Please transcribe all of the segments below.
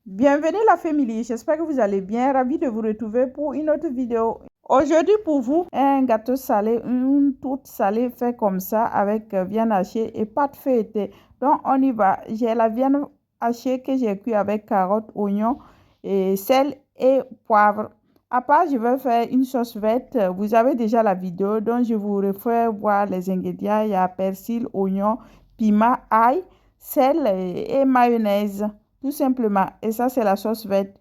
Bienvenue la famille, j'espère que vous allez bien, ravi de vous retrouver pour une autre vidéo. Aujourd'hui pour vous, un gâteau salé, une tourte salée fait comme ça avec viande hachée et pâte feuilletée. Donc on y va, j'ai la viande hachée que j'ai cuit avec carottes, oignons, et sel et poivre. À part, je vais faire une sauce verte, vous avez déjà la vidéo, donc je vous refais voir les ingrédients. Il y a persil, oignon, piment, ail, sel et mayonnaise. Tout simplement. Et ça, c'est la sauce verte.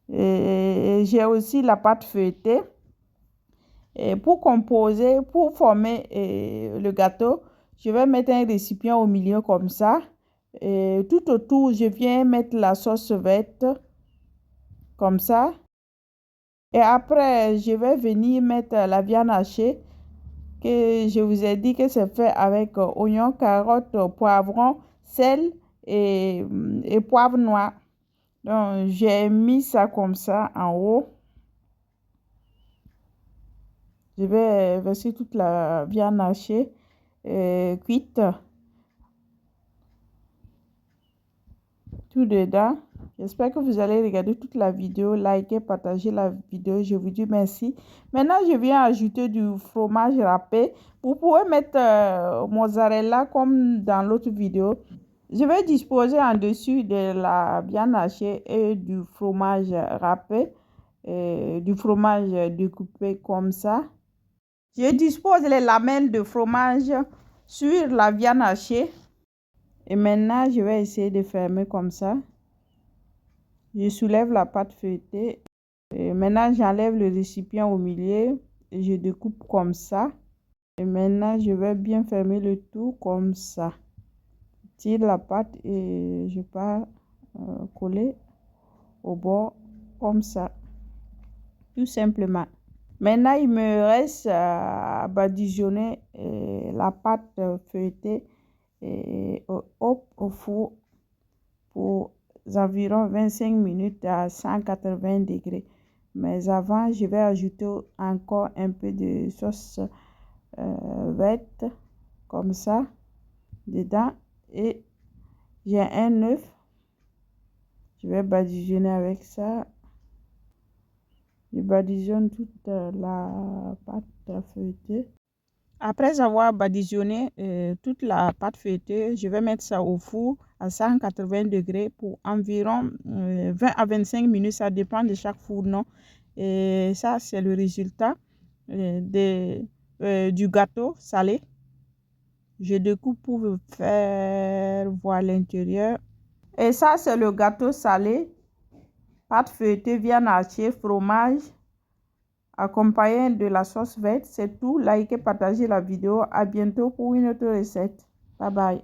Et j'ai aussi la pâte feuilletée. Et pour composer, pour former le gâteau, je vais mettre un récipient au milieu comme ça. Et tout autour, je viens mettre la sauce verte comme ça. Et après, je vais venir mettre la viande hachée que je vous ai dit que c'est fait avec oignons, carottes, poivrons, sel et poivre noir. Donc, j'ai mis ça comme ça en haut. Je vais verser toute la viande hachée cuite tout dedans. J'espère que vous allez regarder toute la vidéo, liker, partager la vidéo. Je vous dis merci. Maintenant, je viens ajouter du fromage râpé. Vous pouvez mettre mozzarella comme dans l'autre vidéo. Je vais disposer en dessus de la viande hachée et du fromage râpé. Du fromage découpé comme ça. Je dispose les lamelles de fromage sur la viande hachée. Et maintenant, je vais essayer de fermer comme ça. Je soulève la pâte feuilletée. Et maintenant, j'enlève le récipient au milieu et je découpe comme ça. Et maintenant, je vais bien fermer le tout comme ça. Je tire la pâte et je pars coller au bord comme ça. Tout simplement. Maintenant, il me reste à badigeonner la pâte feuilletée au four pour environ 25 minutes à 180 degrés. Mais avant, je vais ajouter encore un peu de sauce verte comme ça dedans. Et j'ai un œuf. Je vais badigeonner avec ça. Je badigeonne toute la pâte feuilletée. Après avoir badigeonné toute la pâte feuilletée, je vais mettre ça au four à 180 degrés pour environ 20 à 25 minutes. Ça dépend de chaque fourneau. Et ça, c'est le résultat du gâteau salé. Je découpe pour vous faire voir l'intérieur. Et ça, c'est le gâteau salé. Pâte feuilletée, viande hachée, fromage, accompagné de la sauce verte. C'est tout. Likez, partagez la vidéo. À bientôt pour une autre recette. Bye bye.